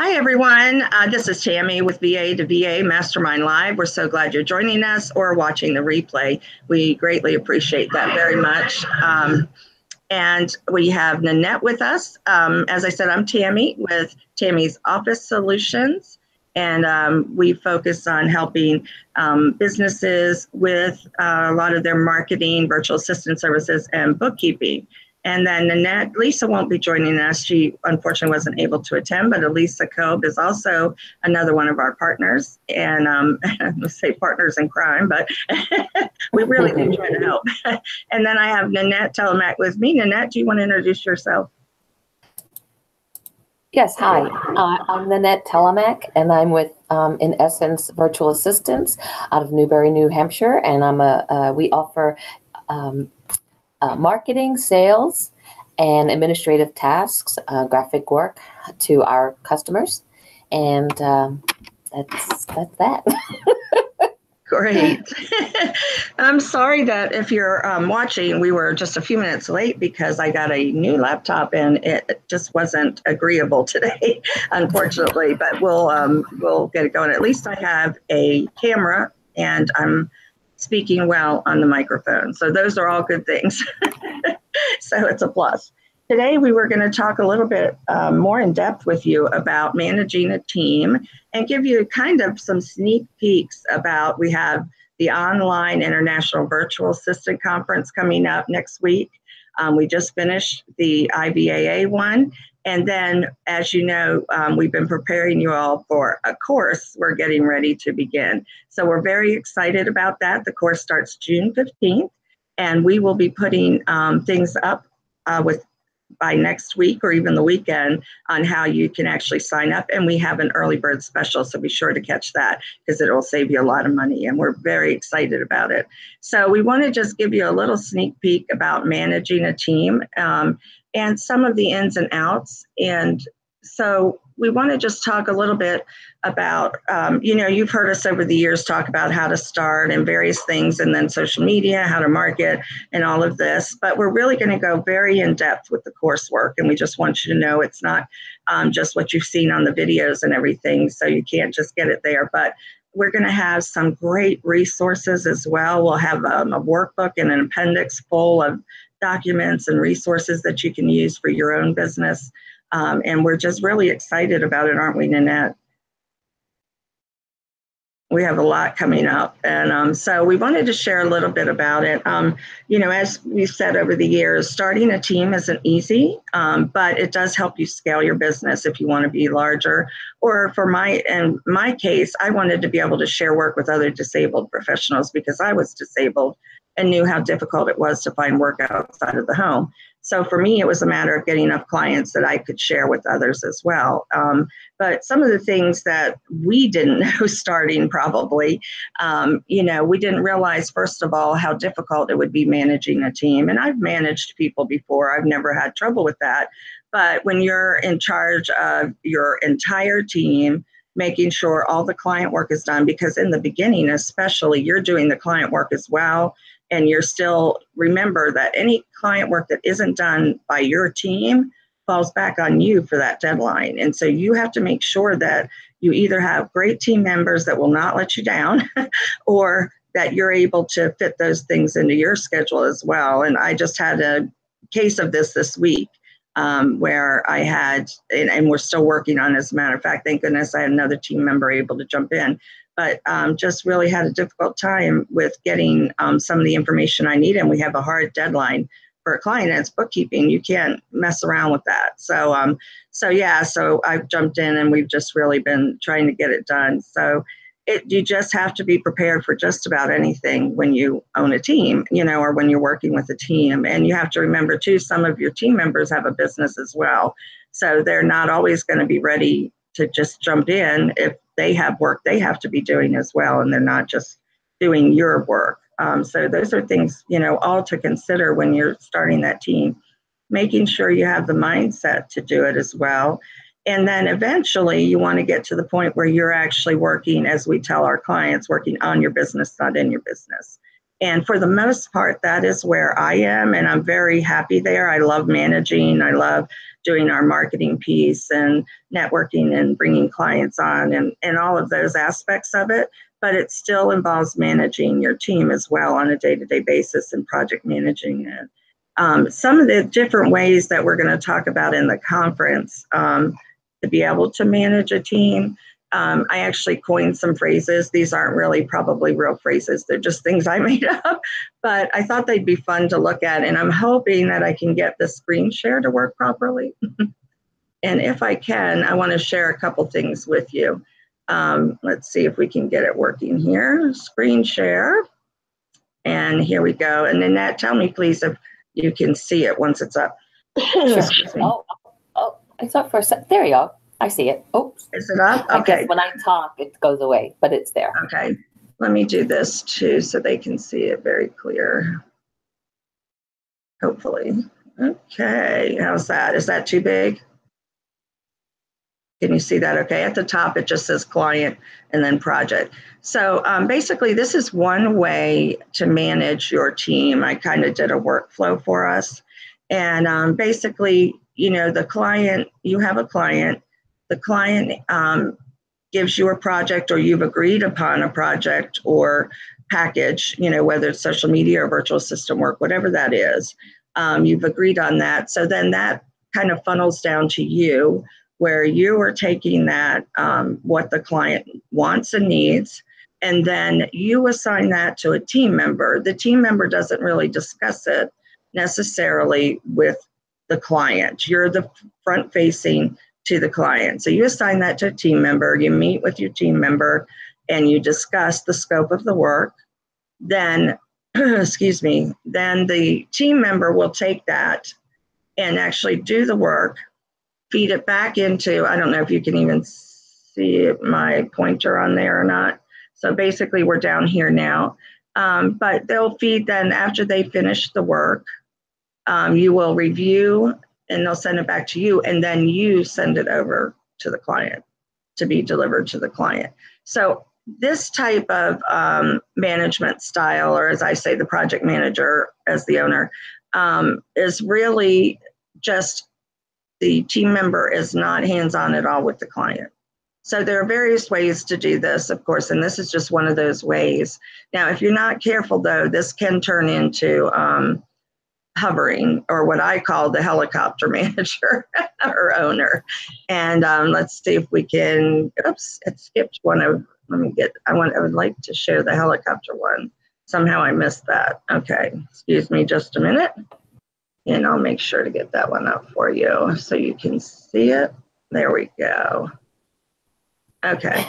Hi, everyone. This is Tammy with VA to VA Mastermind Live. We're so glad you're joining us or watching the replay. We greatly appreciate that very much. And we have Nanette with us. As I said, I'm Tammy with Tammy's Office Solutions. And we focus on helping businesses with a lot of their marketing, virtual assistant services, and bookkeeping. And then Nanette, Lisa won't be joining us. She unfortunately wasn't able to attend, but Elisa Kobe is also another one of our partners. And let's say partners in crime, but we really do try to help. And then I have Nanette Telemac with me. Nanette, do you want to introduce yourself? Yes, hi. I'm Nanette Telemac, and I'm with, in essence, Virtual Assistants out of Newbury, New Hampshire. And we offer marketing, sales, and administrative tasks, graphic work to our customers. And that's that. Great. I'm sorry that if you're watching, we were just a few minutes late because I got a new laptop and it just wasn't agreeable today, unfortunately, but we'll get it going. At least I have a camera and I'm speaking well on the microphone. So those are all good things. So it's a plus. Today, we were going to talk a little bit more in depth with you about managing a team and give you kind of some sneak peeks about, we have the online International Virtual Assistant Conference coming up next week. We just finished the IVAA one. And then, as you know, we've been preparing you all for a course we're getting ready to begin. So we're very excited about that. The course starts June 15th, and we will be putting things up by next week or even the weekend on how you can actually sign up. And we have an early bird special, so be sure to catch that because it will save you a lot of money. And we're very excited about it. So we want to just give you a little sneak peek about managing a team and some of the ins and outs. And so we want to just talk a little bit about, you've heard us over the years talk about how to start and various things, and then social media, how to market and all of this. But we're really going to go very in depth with the coursework. And we just want you to know it's not just what you've seen on the videos and everything. So you can't just get it there. But we're going to have some great resources as well. We'll have a workbook and an appendix full of documents and resources that you can use for your own business. And we're just really excited about it, aren't we, Nanette? We have a lot coming up. And so we wanted to share a little bit about it. As we've said over the years, starting a team isn't easy, but it does help you scale your business if you want to be larger. Or in my case, I wanted to be able to share work with other disabled professionals because I was disabled and knew how difficult it was to find work outside of the home. So for me, it was a matter of getting enough clients that I could share with others as well. But some of the things that we didn't know starting probably, we didn't realize, first of all, how difficult it would be managing a team. And I've managed people before. I've never had trouble with that. But when you're in charge of your entire team, making sure all the client work is done, because in the beginning, especially, you're doing the client work as well. And you're still, remember that any client work that isn't done by your team falls back on you for that deadline. And so you have to make sure that you either have great team members that will not let you down or that you're able to fit those things into your schedule as well. And I just had a case of this week where I had, and we're still working on, as a matter of fact, thank goodness I had another team member able to jump in. But just really had a difficult time with getting some of the information I need. And we have a hard deadline for a client, and it's bookkeeping. You can't mess around with that. So I've jumped in and we've just really been trying to get it done. So you just have to be prepared for just about anything when you own a team, or when you're working with a team. And you have to remember too, some of your team members have a business as well. So they're not always going to be ready to just jump in if they have work they have to be doing as well, and they're not just doing your work. So those are things, all to consider when you're starting that team, making sure you have the mindset to do it as well. And then eventually you want to get to the point where you're actually working, as we tell our clients, working on your business, not in your business. And for the most part, that is where I am, and I'm very happy there. I love managing. I love doing our marketing piece and networking and bringing clients on and all of those aspects of it. But it still involves managing your team as well on a day-to-day basis and project managing it. Some of the different ways that we're going to talk about in the conference to be able to manage a team. I actually coined some phrases. These aren't really probably real phrases. They're just things I made up, but I thought they'd be fun to look at. And I'm hoping that I can get the screen share to work properly. And if I can, I want to share a couple things with you. Let's see if we can get it working here. Screen share. And here we go. And Nanette, tell me, please, if you can see it once it's up. Sure. I thought for a second. There you go. I see it. Oops. Is it up? Okay. I guess when I talk, it goes away, but it's there. Okay. Let me do this too so they can see it very clear. Hopefully. Okay. How's that? Is that too big? Can you see that? Okay. At the top, it just says client and then project. So basically, this is one way to manage your team. I kind of did a workflow for us. And basically, you know, the client, you have a client. The client gives you a project, or you've agreed upon a project or package, you know, whether it's social media or virtual assistant work, whatever that is, you've agreed on that. So then that kind of funnels down to you, where you are taking that, what the client wants and needs, and then you assign that to a team member. The team member doesn't really discuss it necessarily with the client. You're the front facing to the client. So you assign that to a team member, you meet with your team member and you discuss the scope of the work. Then, excuse me, then the team member will take that and actually do the work, feed it back into, I don't know if you can even see my pointer on there or not. So basically we're down here now, but they'll feed then after they finish the work, you will review and they'll send it back to you, and then you send it over to the client to be delivered to the client. So this type of management style, or as I say, the project manager as the owner, is really just the team member is not hands-on at all with the client. So there are various ways to do this, of course, and this is just one of those ways. Now, if you're not careful, though, this can turn into hovering, or what I call the helicopter manager or owner. And let's see if we can, oops, it skipped one of, I would like to show the helicopter one. Somehow I missed that. Okay, excuse me just a minute. And I'll make sure to get that one up for you so you can see it. There we go. Okay.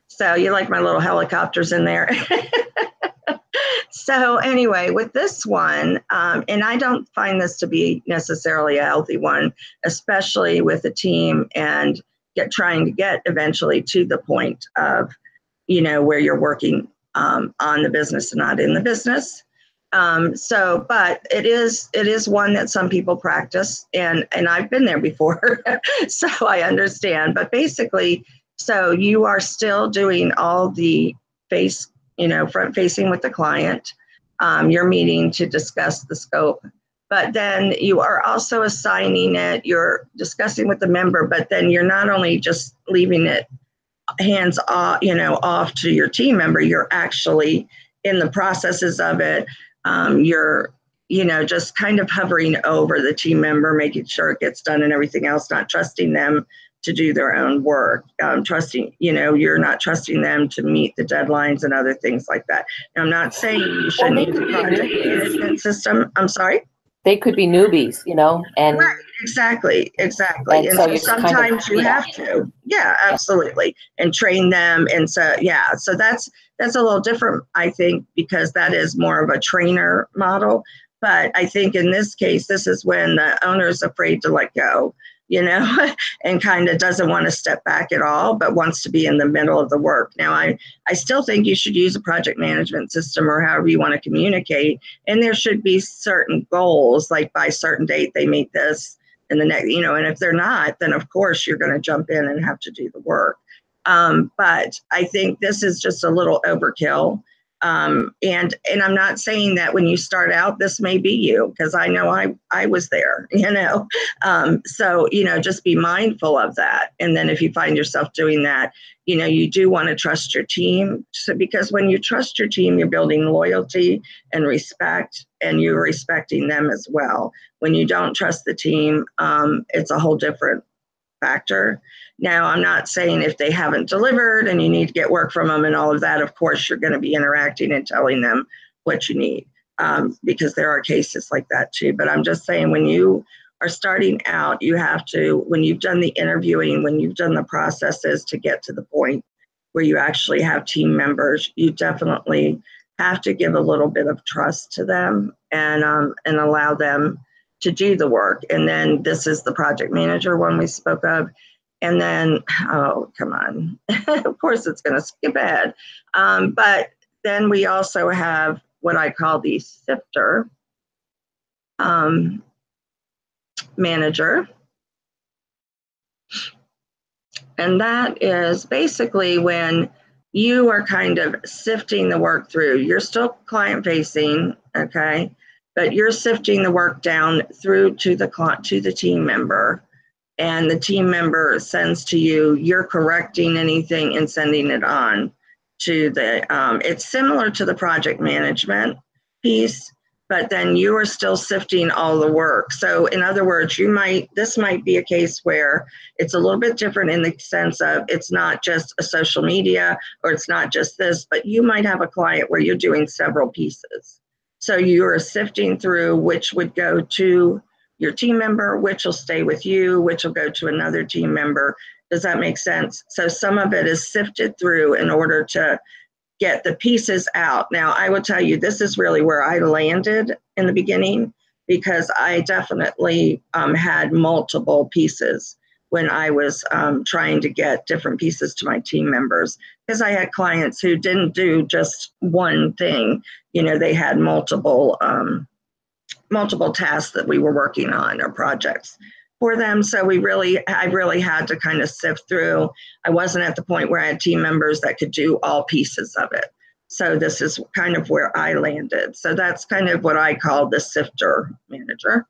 So you like my little helicopters in there? So anyway, with this one, and I don't find this to be necessarily a healthy one, especially with a team and trying to get eventually to the point of, you know, where you're working on the business and not in the business. But it is one that some people practice, and I've been there before, so I understand. But basically, so you are still doing all the front facing with the client. You're meeting to discuss the scope, but then you are also assigning it, you're discussing with the member, but then you're not only just leaving it hands off, off to your team member, you're actually in the processes of it. You're, just kind of hovering over the team member, making sure it gets done and everything else, not trusting them to do their own work, you're not trusting them to meet the deadlines and other things like that. Now, I'm not saying you shouldn't use a project management system. I'm sorry? They could be newbies, and right, exactly. And so sometimes you have to, absolutely, and train them. And so, so that's a little different, I think, because that is more of a trainer model. But I think in this case, this is when the owner is afraid to let go, and kind of doesn't want to step back at all, but wants to be in the middle of the work. Now, I still think you should use a project management system or however you want to communicate. And there should be certain goals, like by a certain date, they meet this and the next, and if they're not, then of course you're going to jump in and have to do the work. But I think this is just a little overkill. And I'm not saying that when you start out, this may be you, because I know I was there, so, just be mindful of that. And then if you find yourself doing that, you do want to trust your team. So, because when you trust your team, you're building loyalty and respect, and you're respecting them as well. When you don't trust the team, it's a whole different factor. Now, I'm not saying if they haven't delivered and you need to get work from them and all of that, of course, you're going to be interacting and telling them what you need, because there are cases like that too. But I'm just saying, when you are starting out, you have to, when you've done the interviewing, when you've done the processes to get to the point where you actually have team members, you definitely have to give a little bit of trust to them and allow them to do the work. And then this is the project manager one we spoke of. And then, oh, come on. Of course, it's going to skip ahead. But then we also have what I call the sifter manager. And that is basically when you are kind of sifting the work through. You're still client facing, okay? But you're sifting the work down through to the team member, and the team member sends to you. You're correcting anything and sending it on to the. It's similar to the project management piece, but then you are still sifting all the work. So in other words, this might be a case where it's a little bit different in the sense of it's not just a social media, or it's not just this, but you might have a client where you're doing several pieces. So you are sifting through which would go to your team member, which will stay with you, which will go to another team member. Does that make sense? So some of it is sifted through in order to get the pieces out. Now, I will tell you, this is really where I landed in the beginning, because I definitely had multiple pieces when I was trying to get different pieces to my team members, because I had clients who didn't do just one thing. They had multiple tasks that we were working on, or projects for them. So I really had to kind of sift through. I wasn't at the point where I had team members that could do all pieces of it. So this is kind of where I landed. So that's kind of what I call the sifter manager.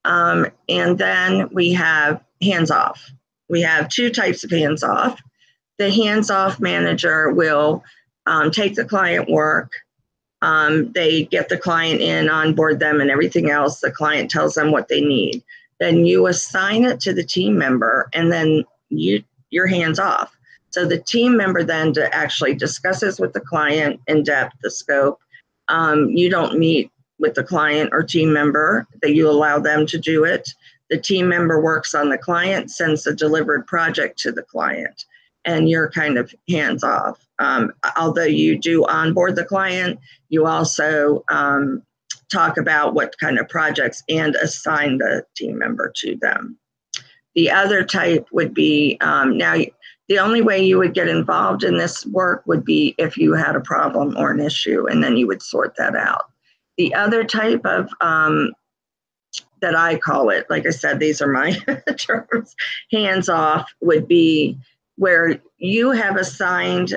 And then we have hands-off. We have two types of hands-off. The hands-off manager will take the client work. They get the client in, onboard them and everything else. The client tells them what they need. Then you assign it to the team member, and then you're hands-off. So the team member then actually discusses with the client in depth the scope. You don't meet with the client or team member, that you allow them to do it. The team member works on the client, sends the delivered project to the client, and you're kind of hands off. Although you do onboard the client, you also talk about what kind of projects and assign the team member to them. The other type would be, now the only way you would get involved in this work would be if you had a problem or an issue, and then you would sort that out. The other type of, that I call it, like I said, these are my terms, hands off, would be where you have assigned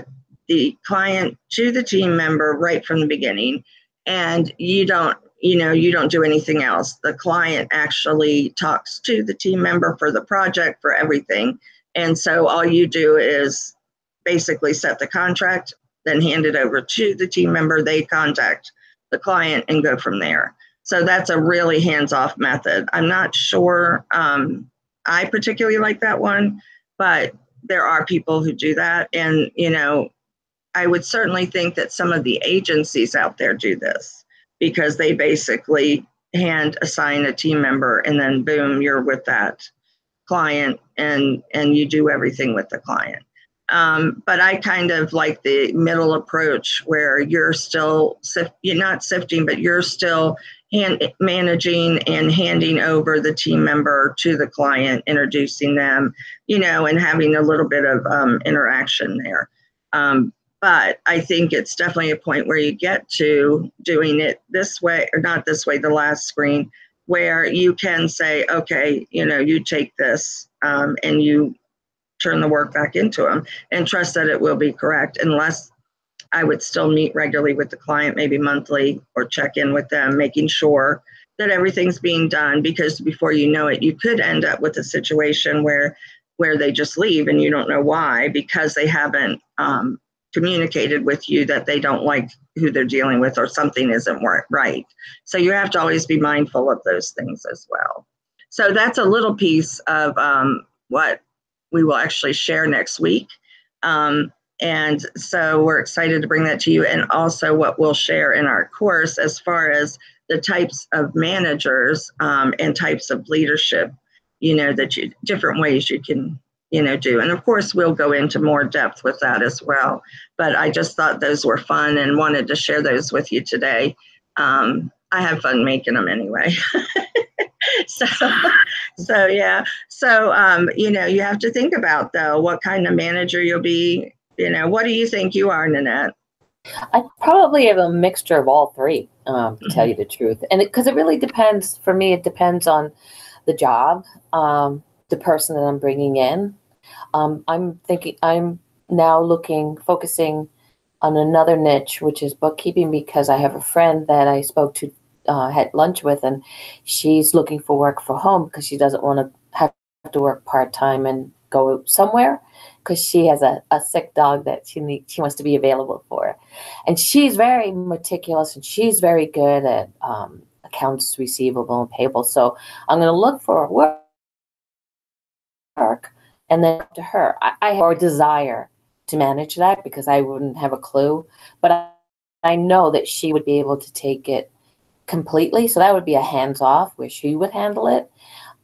the client to the team member right from the beginning, and you don't do anything else. The client actually talks to the team member for the project, for everything. And so all you do is basically set the contract, then hand it over to the team member. They contact the client and go from there. So that's a really hands-off method. I'm not sure I particularly like that one, but there are people who do that. And, I would certainly think that some of the agencies out there do this, because they basically assign a team member, and then boom, you're with that client and you do everything with the client. But I kind of like the middle approach, where you're still, you're not sifting, but you're still managing and handing over the team member to the client, introducing them, and having a little bit of interaction there. But I think it's definitely a point where you get to doing it this way, or not this way, the last screen, where you can say, okay, you take this and you turn the work back into them, and trust that it will be correct, unless I would still meet regularly with the client, maybe monthly, or check in with them, making sure that everything's being done, because before you know it, you could end up with a situation where they just leave and you don't know why, because they haven't communicated with you that they don't like who they're dealing with, or something isn't right. So you have to always be mindful of those things as well. So that's a little piece of what we will actually share next week. And so we're excited to bring that to you, and also what we'll share in our course as far as the types of managers and types of leadership, that different ways you can, do. And of course, we'll go into more depth with that as well. But I just thought those were fun and wanted to share those with you today. I have fun making them anyway. So yeah. So, you have to think about, though, what kind of manager you'll be. What do you think you are, Nanette? I probably have a mixture of all three, to tell you the truth. And because it really depends, for me, it depends on the job, the person that I'm bringing in. I'm now focusing on another niche, which is bookkeeping, because I have a friend that I spoke to, had lunch with, and she's looking for work for home because she doesn't want to have to work part-time and go somewhere, because she has a sick dog that she wants to be available for. And she's very meticulous, and she's very good at accounts receivable and payable. So I'm going to look for work and then to her. I have a desire to manage that because I wouldn't have a clue, but I know that she would be able to take it completely. So that would be a hands-off where she would handle it.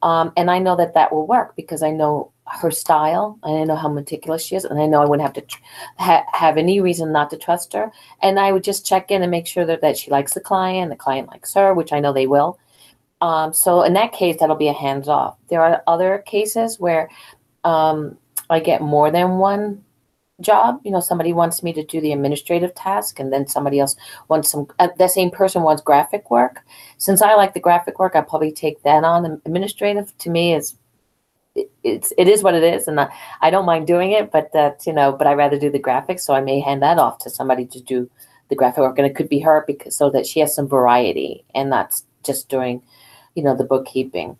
And I know that will work because I know her style, and I know how meticulous she is, and I know I wouldn't have to have any reason not to trust her. And I would just check in and make sure that she likes the client likes her, which I know they will. So in that case, that'll be a hands-off. There are other cases where I get more than one job. Somebody wants me to do the administrative task, and then somebody else wants that same person wants graphic work. Since I like the graphic work, I probably take that on. The administrative, to me, it is what it is, and I don't mind doing it, but but I rather do the graphics, so I may hand that off to somebody to do the graphic work, and it could be her, because so that she has some variety and not just doing, the bookkeeping.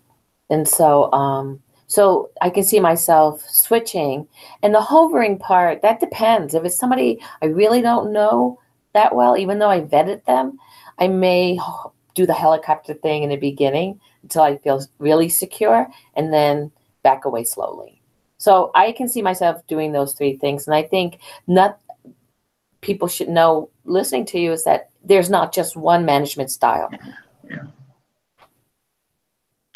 And so so I can see myself switching. And the hovering part, that depends. If it's somebody I really don't know that well, even though I vetted them, I may do the helicopter thing in the beginning until I feel really secure, and then back away slowly. So I can see myself doing those three things. And I think people should know, listening to you, is that there's not just one management style. Yeah.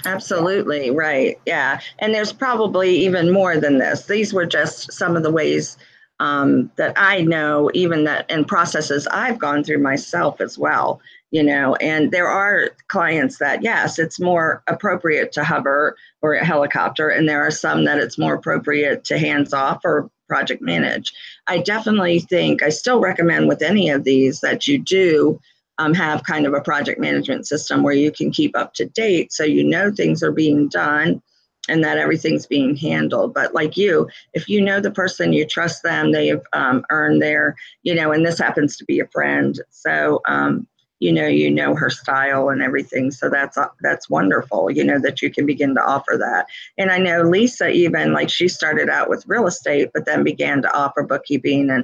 Absolutely. Right. Yeah. And there's probably even more than this. These were just some of the ways that I know, even that in processes I've gone through myself as well, and there are clients that, yes, it's more appropriate to hover or a helicopter. And there are some that it's more appropriate to hands off or project manage. I definitely think I still recommend with any of these that you do have kind of a project management system where you can keep up to date, so things are being done and that everything's being handled. But like you, if you know the person, you trust them, they've earned their, and this happens to be a friend, so you know her style and everything. So that's wonderful, that you can begin to offer that. And I know Lisa, even, like, she started out with real estate, but then began to offer bookkeeping and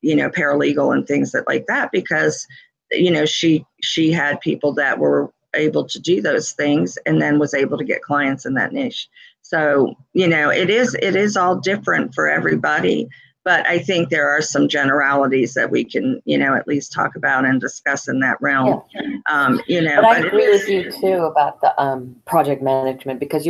paralegal and things like that, because she had people that were able to do those things, and then was able to get clients in that niche. So, it is all different for everybody, but I think there are some generalities that we can, at least talk about and discuss in that realm. Yeah. But I agree with you too about the project management, because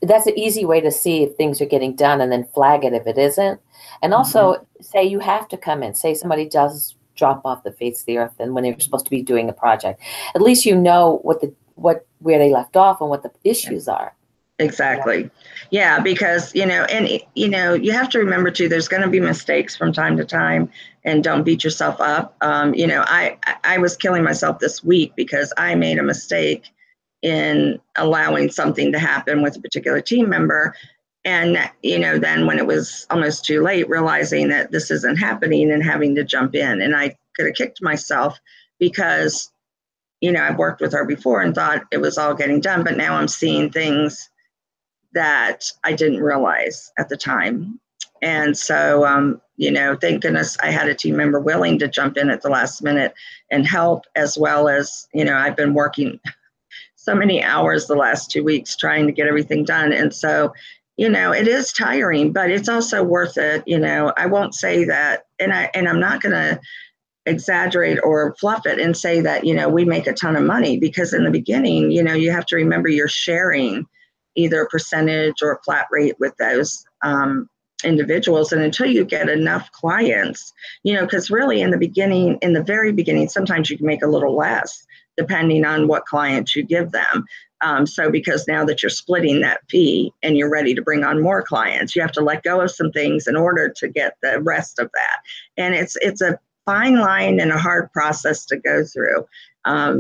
that's an easy way to see if things are getting done, and then flag it if it isn't. And also say you have to come in, say somebody does drop off the face of the earth, and when they're supposed to be doing a project, at least where they left off and what the issues are. Exactly. Yeah, because you have to remember too, there's going to be mistakes from time to time, and don't beat yourself up. I was killing myself this week because I made a mistake in allowing something to happen with a particular team member, And, then when it was almost too late, realizing that this isn't happening and having to jump in. And I could have kicked myself because, I've worked with her before and thought it was all getting done, but now I'm seeing things that I didn't realize at the time. And so, thank goodness I had a team member willing to jump in at the last minute and help, as well as, I've been working so many hours the last 2 weeks trying to get everything done. And so, it is tiring, but it's also worth it. I won't say that, and I'm not going to exaggerate or fluff it and say that, we make a ton of money, because in the beginning, you have to remember you're sharing either a percentage or a flat rate with those individuals. And until you get enough clients, because really in the very beginning, sometimes you can make a little less depending on what clients you give them. So because now that you're splitting that fee and you're ready to bring on more clients, you have to let go of some things in order to get the rest of that. And it's a fine line and a hard process to go through. I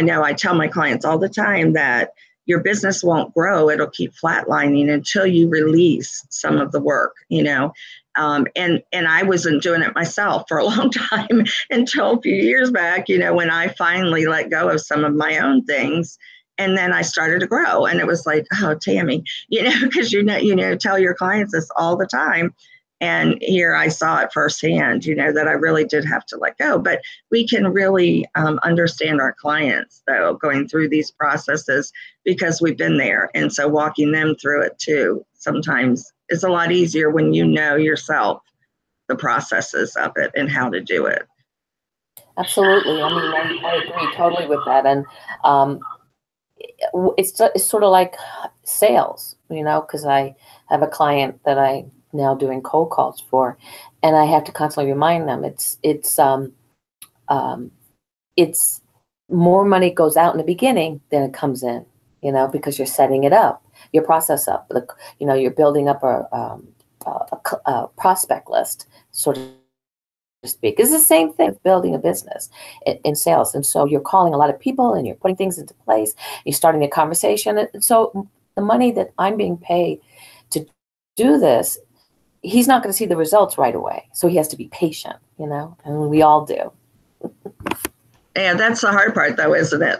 know I tell my clients all the time that your business won't grow. It'll keep flatlining until you release some of the work, and I wasn't doing it myself for a long time until a few years back, when I finally let go of some of my own things. And then I started to grow, and it was like, oh, Tammy, because tell your clients this all the time. And here I saw it firsthand, that I really did have to let go. But we can really understand our clients, though, going through these processes, because we've been there. And so walking them through it, too, sometimes is a lot easier when you know yourself the processes of it and how to do it. Absolutely. I mean, I agree totally with that. And it's sort of like sales, because I have a client that I now doing cold calls for, and I have to constantly remind them it's more money goes out in the beginning than it comes in, because you're setting it up, your process up, you're building up a prospect list, sort of to speak. It's the same thing with building a business in sales. And so you're calling a lot of people and you're putting things into place, you're starting a conversation. And so the money that I'm being paid to do this, he's not going to see the results right away. So he has to be patient, and we all do. Yeah, that's the hard part, though, isn't it?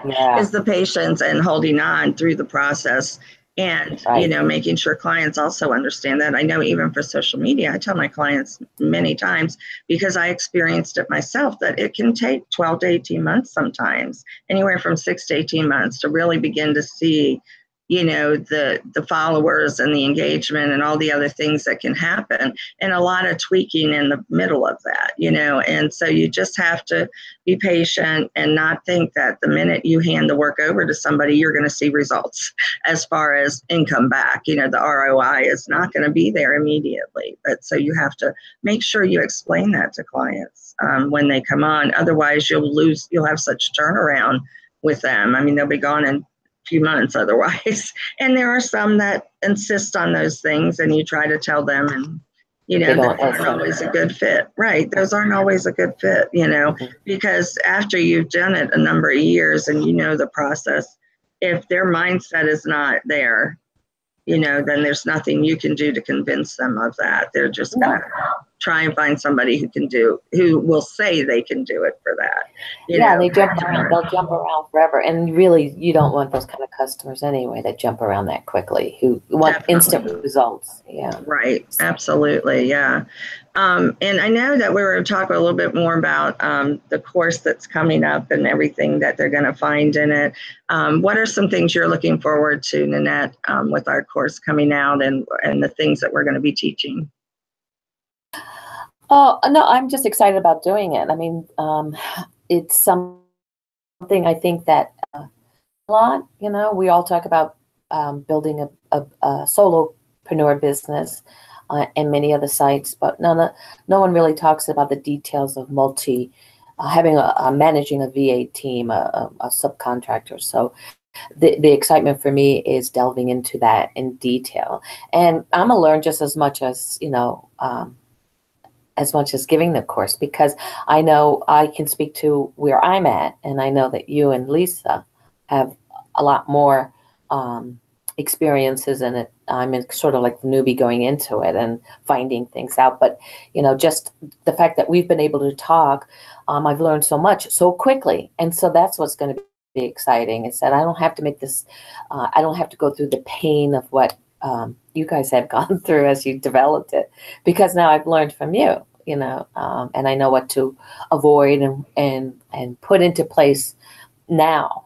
Yeah. Is the patience and holding on through the process. And, right. Making sure clients also understand that. I know even for social media, I tell my clients many times, because I experienced it myself, that it can take 12 to 18 months sometimes, anywhere from 6 to 18 months to really begin to see, the followers and the engagement and all the other things that can happen, and a lot of tweaking in the middle of that, and so you just have to be patient and not think that the minute you hand the work over to somebody, you're going to see results as far as income back. The ROI is not going to be there immediately, but so you have to make sure you explain that to clients when they come on. Otherwise you'll have such turnaround with them. I mean, they'll be gone in few months otherwise. And there are some that insist on those things, and you try to tell them, and those aren't always a good fit. Right. Those aren't always a good fit, because after you've done it a number of years and the process, if their mindset is not there, then there's nothing you can do to convince them of that. They're just going to try and find somebody who will say they can do it for that. They jump around. They'll jump around forever. And really, you don't want those kind of customers anyway that jump around that quickly, who want instant results. Yeah. Right. Absolutely. Yeah. And I know that we were talking a little bit more about the course that's coming up and everything that they're going to find in it. What are some things you're looking forward to, Nanette, with our course coming out and the things that we're going to be teaching? Oh, no, I'm just excited about doing it. I mean, it's something I think that a lot, we all talk about building a solopreneur business and many other sites, but no one really talks about the details of having managing a VA team, a subcontractor. So the excitement for me is delving into that in detail. And I'm gonna learn just as much as giving the course, because I know I can speak to where I'm at, and I know that you and Lisa have a lot more experiences in it. I'm sort of like the newbie going into it and finding things out. But, just the fact that we've been able to talk, I've learned so much so quickly. And so that's what's going to be exciting, is that I don't have to make this, I don't have to go through the pain of what you guys have gone through as you developed it, because now I've learned from you, and I know what to avoid and put into place now,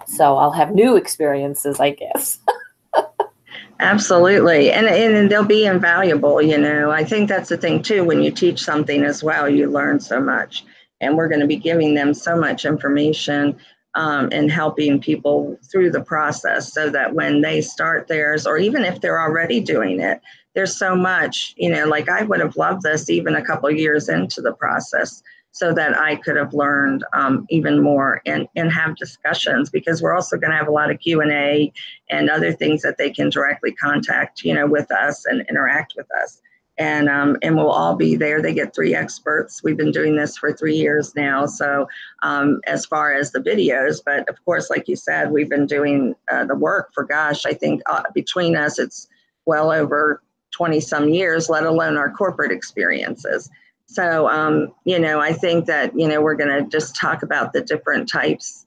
so I'll have new experiences, I guess. Absolutely. And they'll be invaluable, I think that's the thing too. When you teach something as well, you learn so much, and we're going to be giving them so much information and helping people through the process, so that when they start theirs, or even if they're already doing it, there's so much, like I would have loved this even a couple of years into the process, so that I could have learned even more and have discussions, because we're also going to have a lot of Q&A and other things that they can directly contact, with us and interact with us. And we'll all be there. They get 3 experts. We've been doing this for 3 years now. So as far as the videos, but of course, like you said, we've been doing the work for, gosh, I think between us, it's well over 20 some years, let alone our corporate experiences. So, I think that, we're going to just talk about the different types.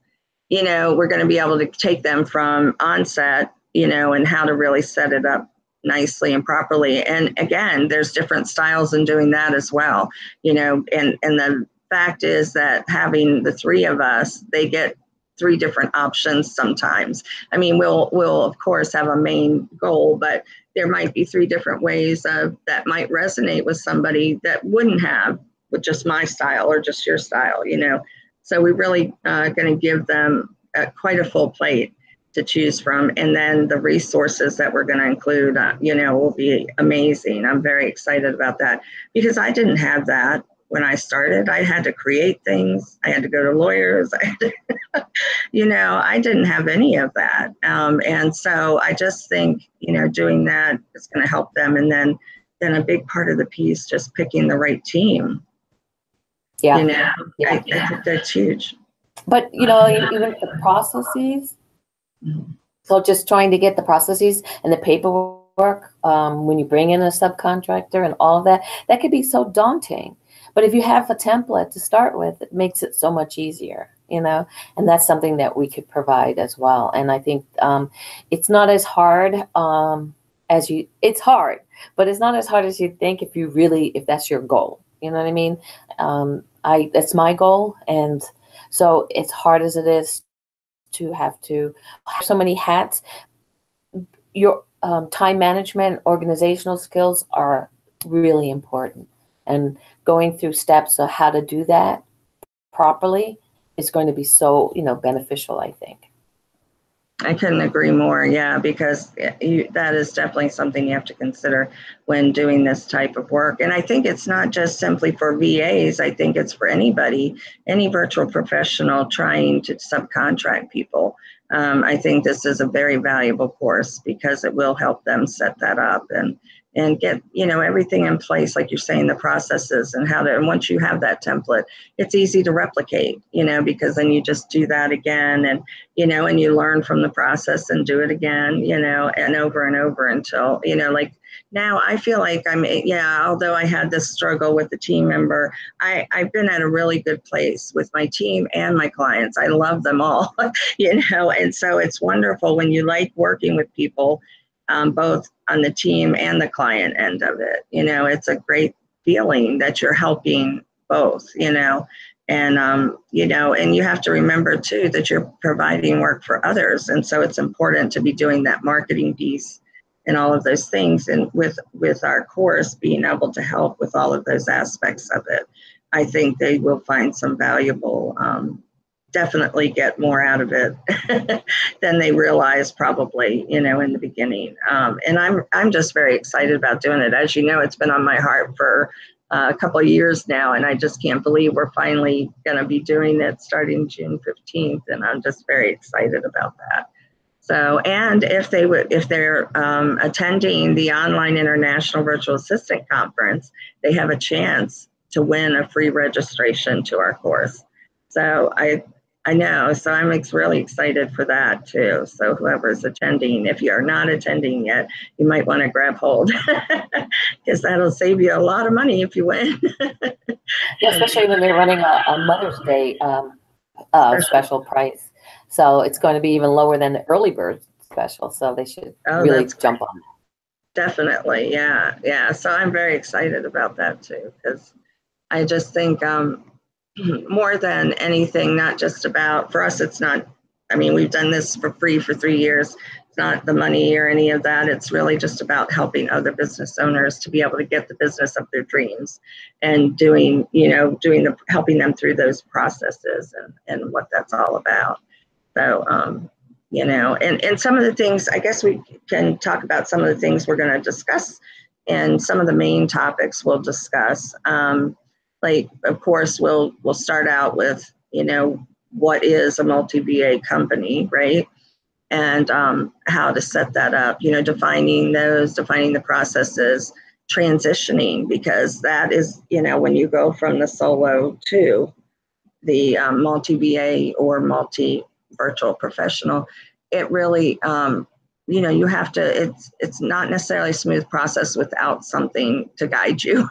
We're going to be able to take them from onset, and how to really set it up nicely and properly. And again, there's different styles in doing that as well, and the fact is that having the 3 of us, they get 3 different options sometimes. I mean, we'll of course have a main goal, but there might be 3 different ways that might resonate with somebody that wouldn't have with just my style or just your style, So we really going to give them quite a full plate to choose from. And then the resources that we're going to include, will be amazing. I'm very excited about that, because I didn't have that when I started. I had to create things. I had to go to lawyers. I had to, I didn't have any of that. And so I just think, doing that is going to help them. And then a big part of the piece, just picking the right team. Yeah. I think that's huge. But, even the processes, so just trying to get the processes and the paperwork, when you bring in a subcontractor and all of that, that could be so daunting. But if you have a template to start with, it makes it so much easier, and that's something that we could provide as well. And I think it's not as hard it's hard, but it's not as hard as you think if that's your goal. You know what I mean? That's my goal. And so it's hard as it is to have so many hats. Your time management, organizational skills are really important. And going through steps of how to do that properly is going to be so, beneficial, I think. I couldn't agree more. Yeah, because that is definitely something you have to consider when doing this type of work. And I think it's not just simply for VAs. I think it's for anybody, any virtual professional trying to subcontract people. I think this is a very valuable course, because it will help them set that up and get, everything in place, like you're saying, the processes and and once you have that template, it's easy to replicate, because then you just do that again and you learn from the process and do it again, and over until, like now I feel like although I had this struggle with the team member, I've been at a really good place with my team and my clients. I love them all, and so it's wonderful when you like working with people, both on the team and the client end of it. It's a great feeling that you're helping both, and and you have to remember too that you're providing work for others. And so it's important to be doing that marketing piece and all of those things. And with our course, being able to help with all of those aspects of it, I think they will find some valuable, definitely get more out of it than they realize probably, in the beginning. And I'm just very excited about doing it. As you know, it's been on my heart for a couple of years now, and I just can't believe we're finally going to be doing it starting June 15th. And I'm just very excited about that. So, and if they're attending the Online International Virtual Assistant Conference, they have a chance to win a free registration to our course. So I know. So I'm really excited for that too. So whoever's attending, if you're not attending yet, you might want to grab hold because that'll save you a lot of money if you win. Yeah, especially when they're running a Mother's Day special price. So it's going to be even lower than the early bird special. So they should really jump on that. Definitely. Yeah. Yeah. So I'm very excited about that too, because I just think more than anything, not just about, for us, it's not, I mean, we've done this for free for 3 years. It's not the money or any of that. It's really just about helping other business owners to be able to get the business of their dreams and doing helping them through those processes and what that's all about. So, and some of the things, I guess we can talk about some of the things we're going to discuss and some of the main topics we'll discuss. Like, of course, we'll start out with, what is a multi-VA company, right? And how to set that up, defining the processes, transitioning, because that is, when you go from the solo to the multi-VA or multi-virtual professional, it really, you have to, it's not necessarily a smooth process without something to guide you.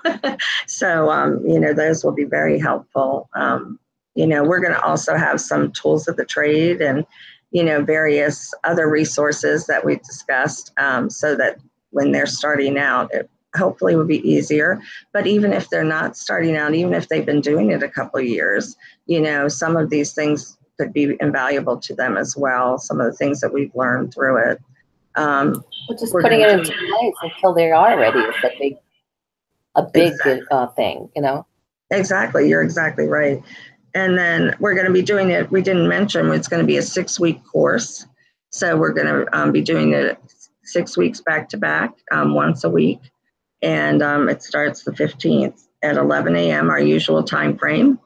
So, those will be very helpful. We're going to also have some tools of the trade and, various other resources that we discussed, so that when they're starting out, it hopefully will be easier. But even if they're not starting out, even if they've been doing it a couple of years, some of these things could be invaluable to them as well. Some of the things that we've learned through it. Just putting it into place until they are ready is a big thing, Exactly. You're exactly right. And then we're going to be doing it. We didn't mention it's going to be a 6-week course. So we're going to be doing it 6 weeks back to back, once a week. And it starts the 15th at 11 a.m., our usual time frame.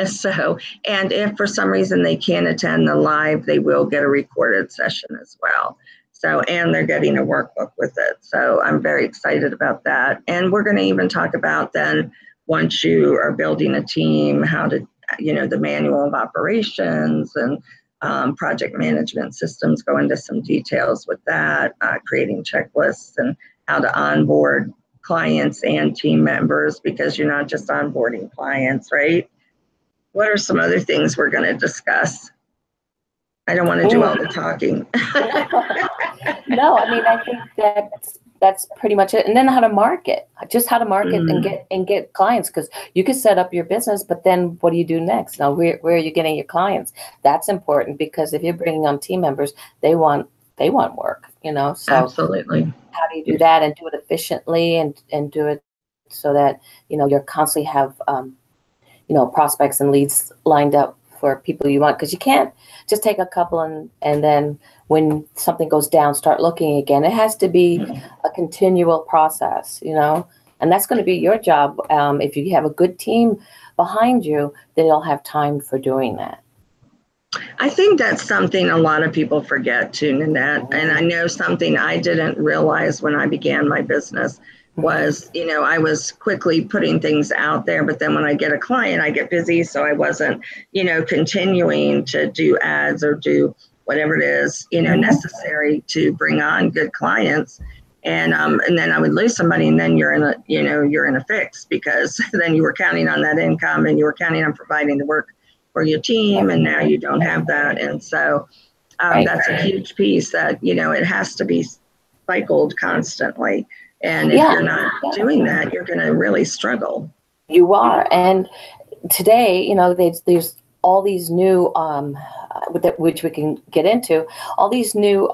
So, and if for some reason they can't attend the live, they will get a recorded session as well. So, and they're getting a workbook with it. So I'm very excited about that. And we're going to even talk about then, once you are building a team, how to, the manual of operations and project management systems, go into some details with that, creating checklists and how to onboard clients and team members, because you're not just onboarding clients, right? What are some other things we're going to discuss? I don't want to do all the talking. No, I mean, I think that's pretty much it. And then how to market, and get clients, because you could set up your business, but then what do you do next? Now, where are you getting your clients? That's important, because if you're bringing on team members, they want work, So absolutely. How do you do that and do it efficiently and do it so that, you're constantly have, prospects and leads lined up for people you want, because you can't just take a couple and then when something goes down, start looking again. It has to be a continual process, and that's going to be your job. If you have a good team behind you, then you'll have time for doing that. I think that's something a lot of people forget too, Nanette. And I know something I didn't realize when I began my business was, I was quickly putting things out there, but then when I get a client, I get busy. So I wasn't, continuing to do ads or do whatever it is, necessary to bring on good clients. And then I would lose somebody, and then you're in a fix, because then you were counting on that income and you were counting on providing the work for your team, and now you don't have that. And so that's a huge piece that, it has to be cycled constantly. And if you're not doing that, you're going to really struggle. You are. And today, there's all these new, which we can get into, all these new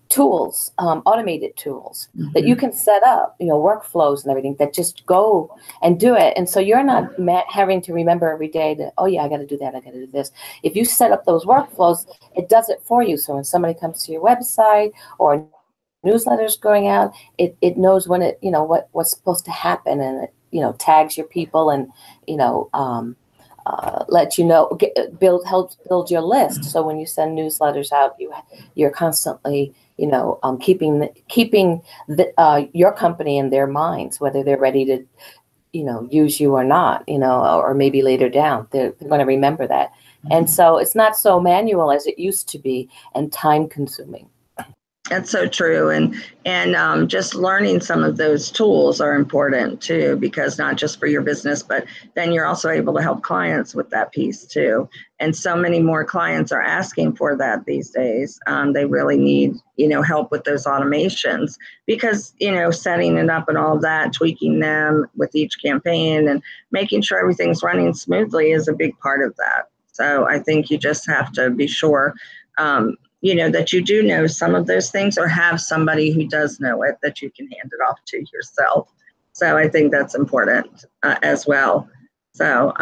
tools, automated tools that you can set up, workflows and everything that just go and do it. And so you're not having to remember every day that, oh yeah, I got to do that, I got to do this. If you set up those workflows, it does it for you. So when somebody comes to your website or newsletters going out, it knows when it, what's supposed to happen, and it, tags your people and, let you know, helps build your list. So when you send newsletters out, you're constantly, keeping your company in their minds, whether they're ready to, use you or not, or maybe later down, they're going to remember that. And so it's not so manual as it used to be and time consuming. That's so true. And just learning some of those tools are important too, because not just for your business, but then you're also able to help clients with that piece too. And so many more clients are asking for that these days. They really need, help with those automations because, setting it up and all of that, tweaking them with each campaign and making sure everything's running smoothly is a big part of that. So I think you just have to be sure, that you do know some of those things or have somebody who does know it that you can hand it off to yourself. So I think that's important as well. So,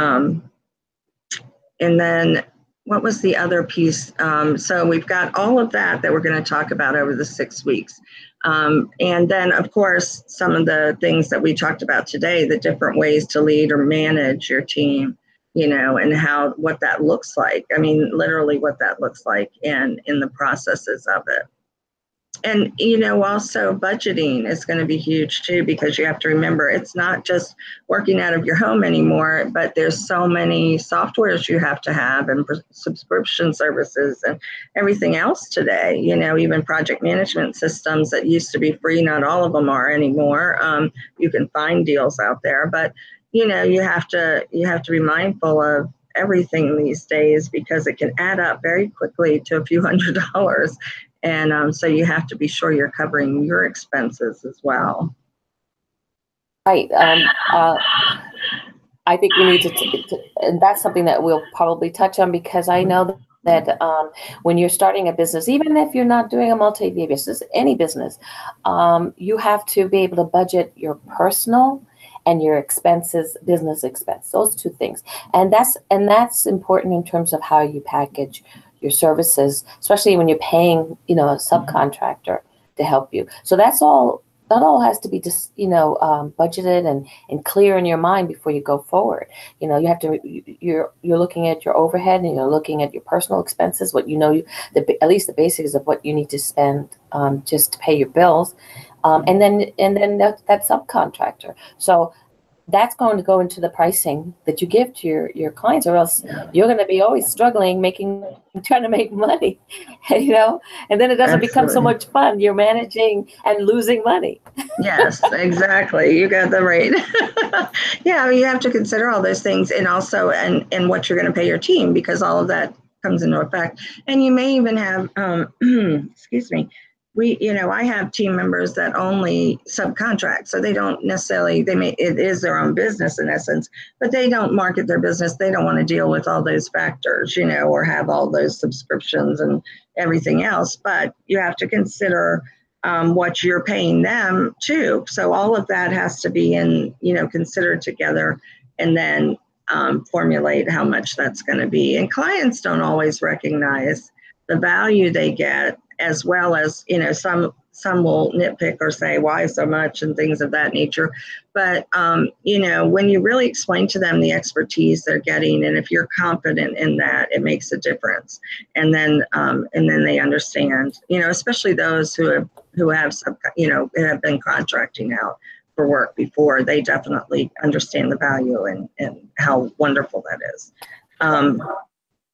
and then what was the other piece? So we've got all of that we're going to talk about over the 6 weeks. And then, of course, some of the things that we talked about today, the different ways to lead or manage your team, and what that looks like. I mean, literally what that looks like and in the processes of it. And, also budgeting is going to be huge too, because you have to remember it's not just working out of your home anymore, but there's so many softwares you have to have and subscription services and everything else today, even project management systems that used to be free. Not all of them are anymore. You can find deals out there, but you have to be mindful of everything these days because it can add up very quickly to a few $100s. And so you have to be sure you're covering your expenses as well. Right. I think we need to, and that's something that we'll probably touch on because I know that when you're starting a business, even if you're not doing a multi-day business, any business, you have to be able to budget your personal and your expenses, business expense, those two things. And that's important in terms of how you package your services, especially when you're paying, a subcontractor to help you. So that all has to be just, budgeted and clear in your mind before you go forward. You have to, you're looking at your overhead and you're looking at your personal expenses, what at least the basics of what you need to spend just to pay your bills. And then that subcontractor. So that's going to go into the pricing that you give to your clients, or else you're going to be always struggling trying to make money, and then it doesn't become so much fun. You're managing and losing money. Yes, exactly. You got that right. Yeah, you have to consider all those things and also and what you're going to pay your team, because all of that comes into effect. And you may even have, excuse me, I have team members that only subcontract. So they don't necessarily, it is their own business in essence, but they don't market their business. They don't want to deal with all those factors, or have all those subscriptions and everything else. But you have to consider what you're paying them too. So all of that has to be considered together and then formulate how much that's going to be. And clients don't always recognize the value they get, as well as, some will nitpick or say, why so much and things of that nature. But, when you really explain to them the expertise they're getting, and if you're confident in that, it makes a difference. And then they understand, especially those who have been contracting out for work before, they definitely understand the value and how wonderful that is.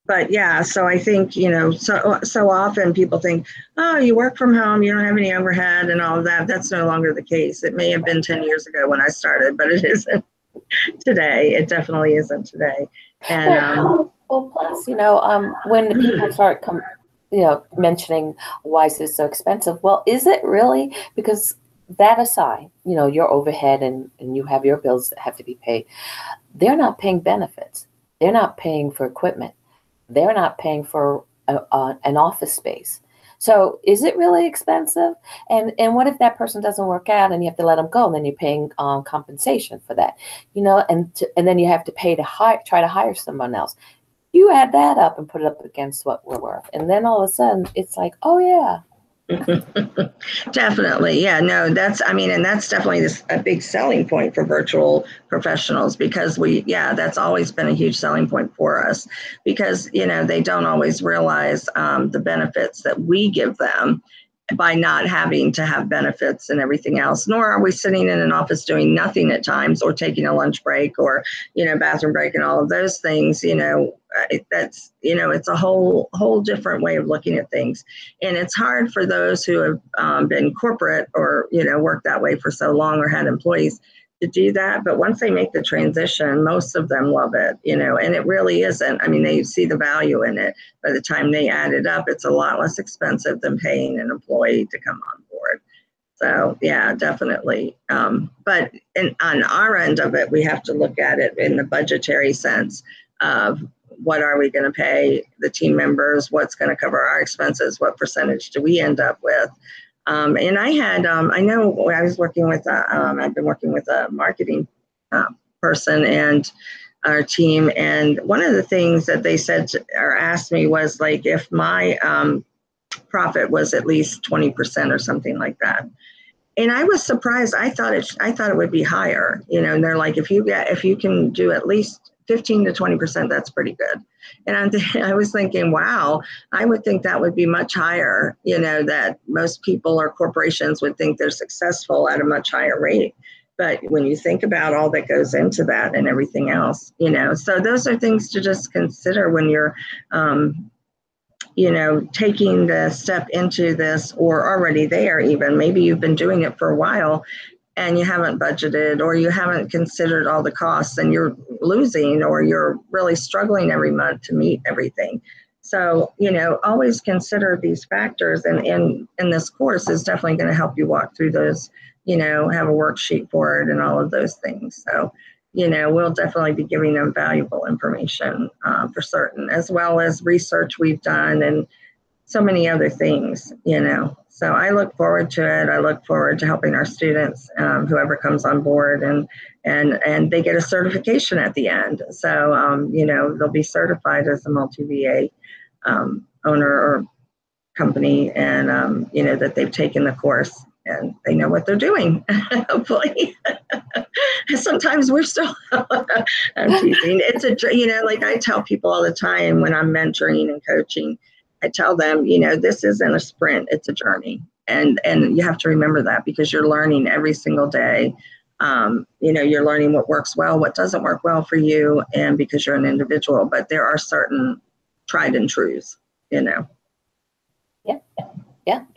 But yeah, so I think, so often people think, oh, you work from home, you don't have any overhead and all of that. That's no longer the case. It may have been 10 years ago when I started, but it isn't today. It definitely isn't today. And well, plus, when the people start mentioning why is this so expensive? Well, is it really? Because that aside, your overhead and you have your bills that have to be paid. They're not paying benefits. They're not paying for equipment. They're not paying for an office space. So is it really expensive? And what if that person doesn't work out and you have to let them go, and then you're paying compensation for that, and then you have to pay to try to hire someone else. You add that up and put it up against what we're worth. And then all of a sudden it's like, oh yeah. Definitely. Yeah, no, that's definitely a big selling point for virtual professionals, because that's always been a huge selling point for us, because, they don't always realize the benefits that we give them. by not having to have benefits and everything else, nor are we sitting in an office doing nothing at times or taking a lunch break or, bathroom break and all of those things. That's, it's a whole different way of looking at things. And it's hard for those who have been corporate or, worked that way for so long or had employees to do that. But once they make the transition, most of them love it, and it really isn't. I mean, they see the value in it. By the time they add it up, it's a lot less expensive than paying an employee to come on board. So yeah, definitely. But on our end of it, we have to look at it in the budgetary sense of what are we going to pay the team members, what's going to cover our expenses, what percentage do we end up with. And I had, I know I was working with, I've been working with a marketing person and our team. And one of the things that they said or asked me was like, if my profit was at least 20% or something like that. And I was surprised. I thought it would be higher, and they're like, if you can do at least 15 to 20%, that's pretty good. And I was thinking, wow, I would think that would be much higher, that most people or corporations would think they're successful at a much higher rate. But when you think about all that goes into that and everything else, so those are things to just consider when you're, taking the step into this or already there. Even maybe you've been doing it for a while and you haven't budgeted or you haven't considered all the costs and you're losing or you're really struggling every month to meet everything. So, always consider these factors, and in this course is definitely going to help you walk through those, have a worksheet for it and all of those things. So, we'll definitely be giving them valuable information for certain, as well as research we've done and so many other things, So I look forward to it. I look forward to helping our students, whoever comes on board, and they get a certification at the end. So, they'll be certified as a multi-VA owner or company, and, that they've taken the course and they know what they're doing, hopefully. Sometimes we're still, I'm teasing. It's like I tell people all the time when I'm mentoring and coaching, I tell them, this isn't a sprint, it's a journey. And you have to remember that because you're learning every single day. You're learning what works well, what doesn't work well for you, and because you're an individual, but there are certain tried and truths, Yeah.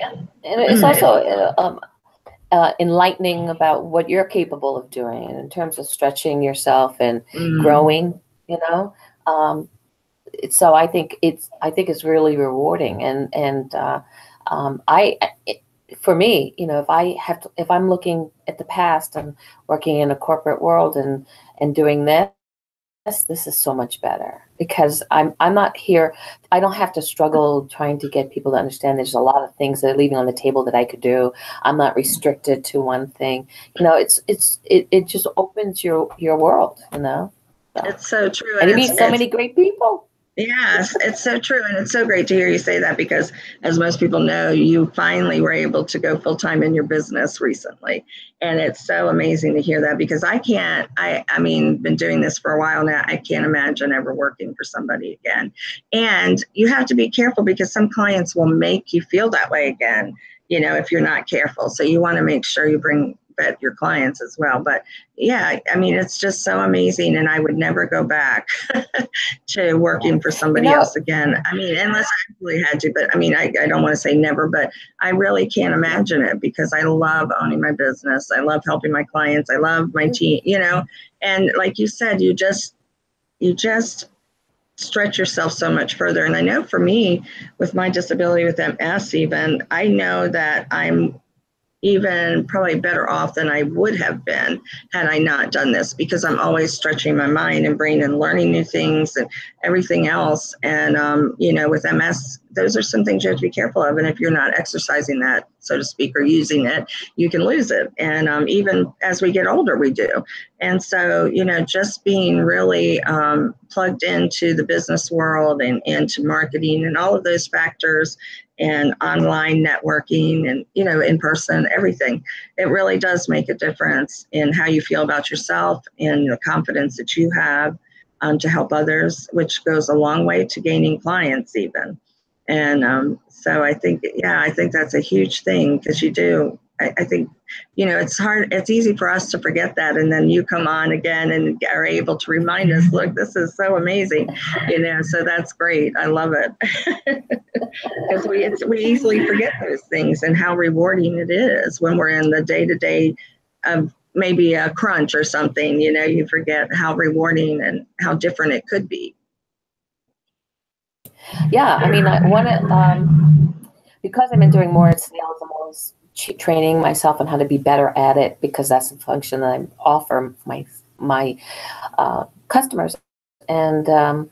And it's also enlightening about what you're capable of doing in terms of stretching yourself and growing, so I think it's really rewarding. And for me, if I'm looking at the past and working in a corporate world and doing this is so much better because I'm not here. I don't have to struggle trying to get people to understand there's a lot of things that are leaving on the table that I could do. I'm not restricted to one thing. It just opens your world, So. It's so true. And you meet so many great people. Yes, it's so true. And it's so great to hear you say that because as most people know, you finally were able to go full time in your business recently. And it's so amazing to hear that because I mean, been doing this for a while now. I can't imagine ever working for somebody again. And you have to be careful because some clients will make you feel that way again, if you're not careful. So you want to make sure you bring your clients as well. But yeah, I mean, it's just so amazing. And I would never go back to working for somebody else again. I mean, unless I really had to, but I mean, I don't want to say never, but I really can't imagine it because I love owning my business. I love helping my clients. I love my team, and like you said, you just stretch yourself so much further. And I know for me with my disability with MS, even, I know that I'm even probably better off than I would have been had I not done this because I'm always stretching my mind and brain and learning new things and everything else. And, with MS, those are some things you have to be careful of. And if you're not exercising that, so to speak, or using it, you can lose it. And even as we get older, we do. And so, just being really plugged into the business world and into marketing and all of those factors and online networking and, in person, everything, it really does make a difference in how you feel about yourself and the confidence that you have to help others, which goes a long way to gaining clients even. And so I think, yeah, I think that's a huge thing because you do. I think, it's hard. It's easy for us to forget that. And then you come on again and are able to remind us, look, this is so amazing, so that's great. I love it. Because we easily forget those things and how rewarding it is when we're in the day-to-day of maybe a crunch or something, you forget how rewarding and how different it could be. Yeah, I mean, because I've been doing more sales, I'm always training myself on how to be better at it, because that's the function that I offer my customers. And I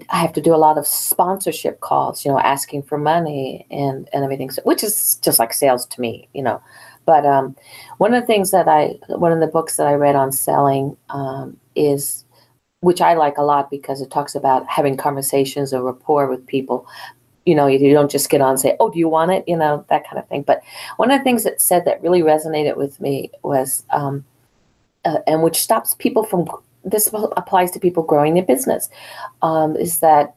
have to do a lot of sponsorship calls, asking for money and everything, so, which is just like sales to me, But one of the books that I read on selling is, which I like a lot, because it talks about having conversations or rapport with people. You don't just get on and say, oh, do you want it? That kind of thing. But one of the things that said that really resonated with me was, and which stops people from, this applies to people growing their business, is that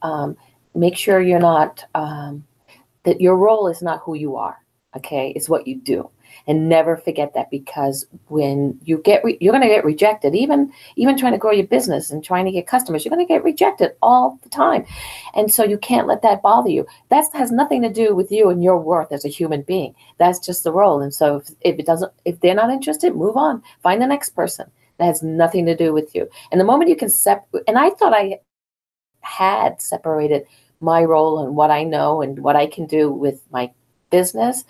make sure you're not, that your role is not who you are, okay? It's what you do. And never forget that, because when you're going to get rejected, even trying to grow your business and trying to get customers, you're going to get rejected all the time. And so you can't let that bother you. That has nothing to do with you and your worth as a human being. That's just the role. And so if they're not interested, move on, find the next person. That has nothing to do with you. And the moment you can and I thought I had separated my role and what I know and what I can do with my business,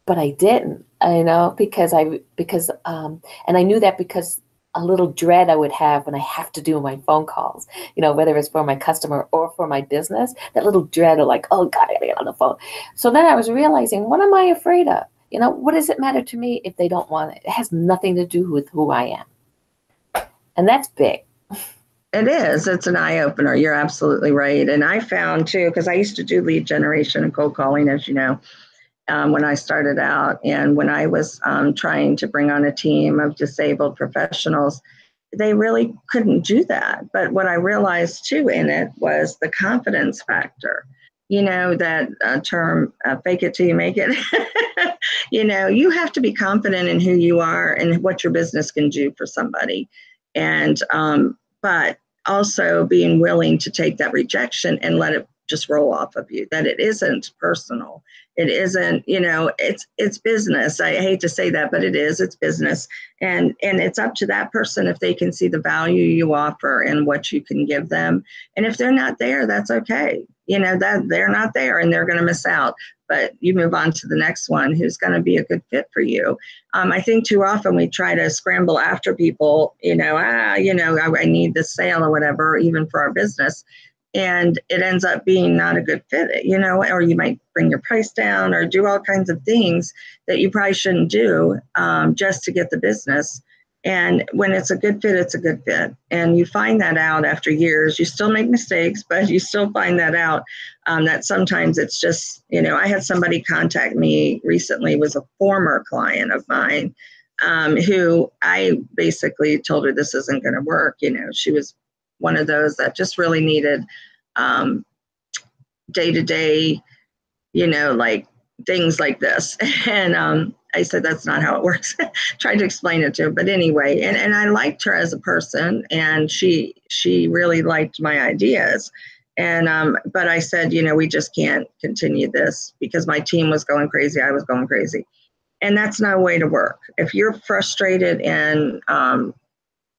but I didn't, because and I knew that because a little dread I would have when I have to do my phone calls, whether it's for my customer or for my business, that little dread of like, oh God, I gotta get on the phone. So then I was realizing, what am I afraid of? What does it matter to me if they don't want it? It has nothing to do with who I am. And that's big. It is. It's an eye opener. You're absolutely right. And I found too, because I used to do lead generation and cold calling, as you know, when I started out, and when I was trying to bring on a team of disabled professionals, they really couldn't do that. But what I realized too in it was the confidence factor. That term, fake it till you make it. You have to be confident in who you are and what your business can do for somebody. And, but also being willing to take that rejection and let it just roll off of you, that it isn't personal. It isn't, it's business. I hate to say that, but it's business. And it's up to that person if they can see the value you offer and what you can give them. And if they're not there, that's okay. That they're not there and they're going to miss out. But you move on to the next one who's going to be a good fit for you. I think too often we try to scramble after people, I need this sale or whatever, even for our business. And it ends up being not a good fit, or you might bring your price down or do all kinds of things that you probably shouldn't do just to get the business. And when it's a good fit, it's a good fit. And you find that out after years. You still make mistakes, but you still find that out, that sometimes it's just, I had somebody contact me recently, was a former client of mine, who I basically told her this isn't going to work. She was one of those that just really needed day-to-day, like things like this. And I said, that's not how it works. Tried to explain it to her. But anyway, and I liked her as a person, and she really liked my ideas. And but I said, we just can't continue this because my team was going crazy. I was going crazy. And that's no way to work. If you're frustrated and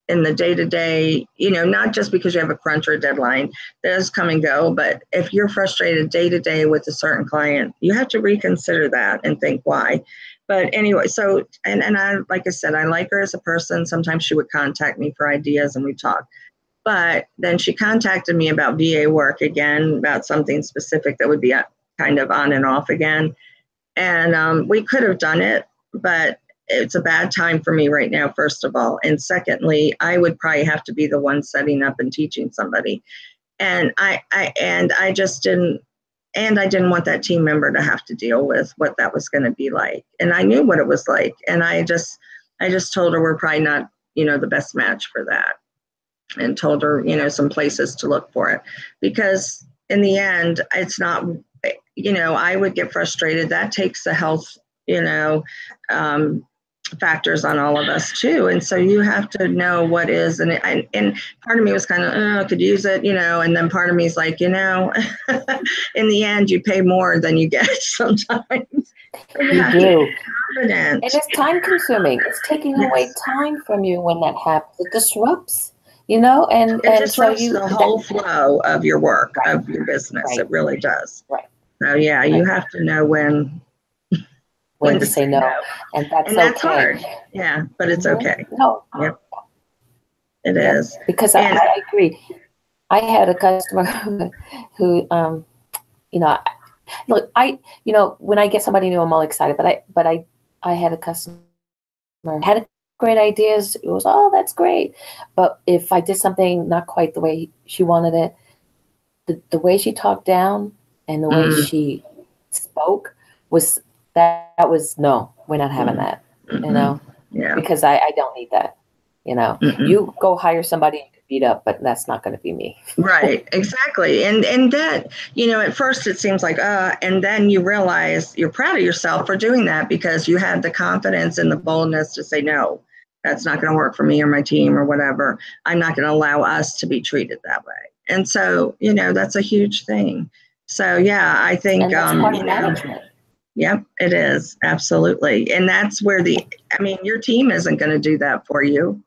in the day-to-day, not just because you have a crunch or a deadline, does come and go, but if you're frustrated day-to-day with a certain client, you have to reconsider that and think why. But anyway, so, and I, like I said, I like her as a person. Sometimes she would contact me for ideas and we talk. But then she contacted me about VA work again, about something specific that would be kind of on and off again. And we could have done it, but it's a bad time for me right now, first of all. And secondly, I would probably have to be the one setting up and teaching somebody. And I just didn't, and I didn't want that team member to have to deal with what that was going to be like. And I knew what it was like. And I just told her we're probably not, the best match for that. And told her, some places to look for it. Because in the end, it's not, I would get frustrated. That takes the health, factors on all of us too. And so you have to know what is, and part of me was kind of, I could use it, and then part of me is like, in the end, you pay more than you get sometimes. You do. And it's time consuming. It's taking away time from you when that happens. It disrupts, and disrupts the whole flow of your work, of your business. Right. It really does. Right. So yeah, you have to know when to say no. And that's okay. Hard. Yeah, but it's okay. No. Yep. It is. Because I agree. I had a customer who look, when I get somebody new, I'm all excited, but I had a customer had great ideas. It was, oh, that's great. But if I did something not quite the way she wanted it, the way she talked down and the way she spoke was, that was, no, we're not having that, Yeah. Because I don't need that, You go hire somebody and beat up, but that's not going to be me. Right, exactly. And that, at first it seems like, and then you realize you're proud of yourself for doing that because you had the confidence and the boldness to say, no, that's not going to work for me or my team or whatever. I'm not going to allow us to be treated that way. And so, that's a huge thing. So, yeah, I think, and that's part of management. Yep, it is. Absolutely. And that's where your team isn't going to do that for you.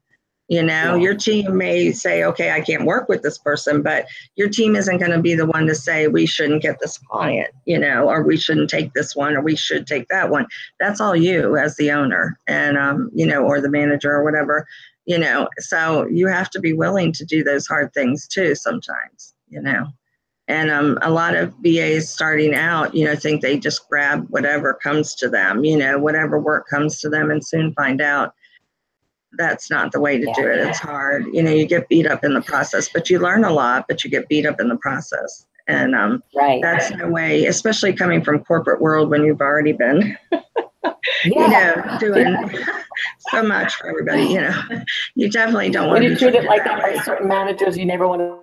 Your team may say, okay, I can't work with this person, but your team isn't going to be the one to say we shouldn't get this client, or we shouldn't take this one, or we should take that one. That's all you as the owner and, or the manager or whatever, so you have to be willing to do those hard things too sometimes, And a lot of VAs starting out, think they just grab whatever comes to them, whatever work comes to them, and soon find out that's not the way to do it. It's hard. You get beat up in the process, but you learn a lot, but you get beat up in the process. And that's no way, especially coming from corporate world when you've already been, doing so much for everybody, you definitely don't want to be treated like that by certain managers. You never want to.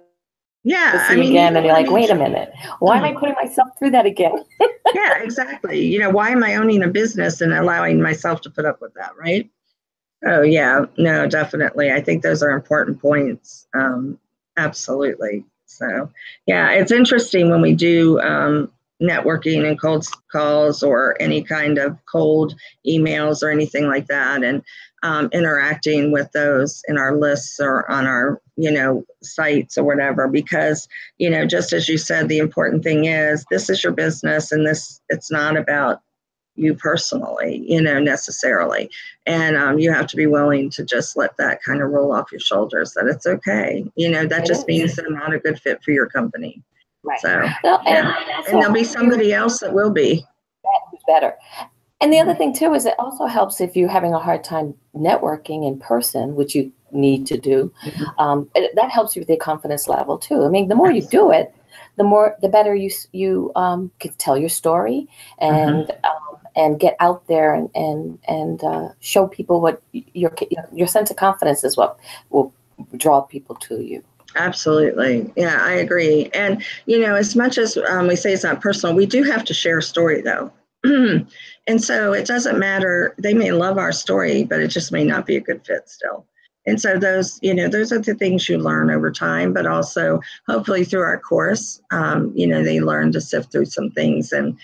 Yeah, again, and you're like, wait a minute, why am I putting myself through that again? Yeah, exactly. Why am I owning a business and allowing myself to put up with that, right? Oh, yeah, no, definitely. I think those are important points. Absolutely. So, yeah, it's interesting when we do networking and cold calls or any kind of cold emails or anything like that, and interacting with those in our lists or on our, sites or whatever, because, just as you said, the important thing is this is your business and it's not about you personally, necessarily. And you have to be willing to just let that kind of roll off your shoulders, that it's okay. That just means they're not a good fit for your company. Right. So, and there'll be somebody else that will be. That is better. And the other thing too, is it also helps if you're having a hard time networking in person, which you need to do. That helps you with your confidence level too. I mean, the more you do it, the better you can tell your story and get out there and show people what your sense of confidence is what will draw people to you. Absolutely. Yeah, I agree. And, as much as we say it's not personal, we do have to share a story though. And so it doesn't matter. They may love our story, but it just may not be a good fit still. And so those are the things you learn over time, but also hopefully through our course, they learn to sift through some things and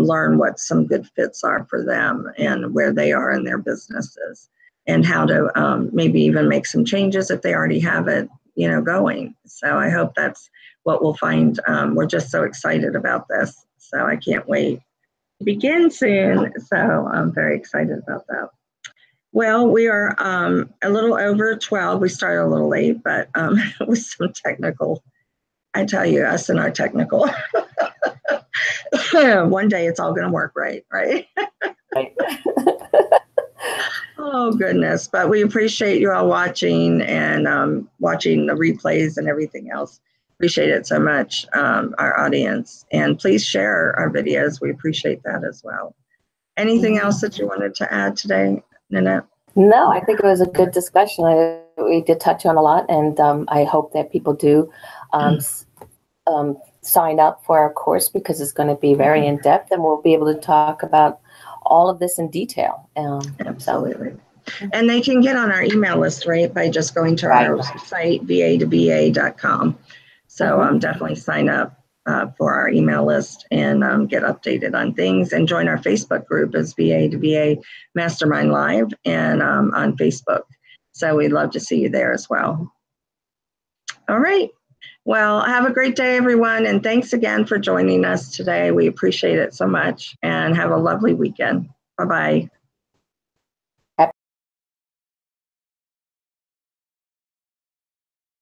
learn what some good fits are for them and where they are in their businesses and how to maybe even make some changes if they already have it, going. So I hope that's what we'll find. We're just so excited about this. So I can't wait to begin soon. So I'm very excited about that. Well, we are a little over 12. We started a little late, but with some technical, I tell you, us and our technical. One day it's all going to work right? Right. Oh, goodness. But we appreciate you all watching and watching the replays and everything else. Appreciate it so much, our audience. And please share our videos. We appreciate that as well. Anything else that you wanted to add today, Nanette? No, I think it was a good discussion. We did touch on a lot, and I hope that people do sign up for our course because it's going to be very in-depth, and we'll be able to talk about all of this in detail. Absolutely. And they can get on our email list, right, by just going to our site, va2va.com. So definitely sign up for our email list and get updated on things, and join our Facebook group as VA2VA Mastermind Live and on Facebook. So we'd love to see you there as well. All right. Well, have a great day, everyone. And thanks again for joining us today. We appreciate it so much, and have a lovely weekend. Bye-bye.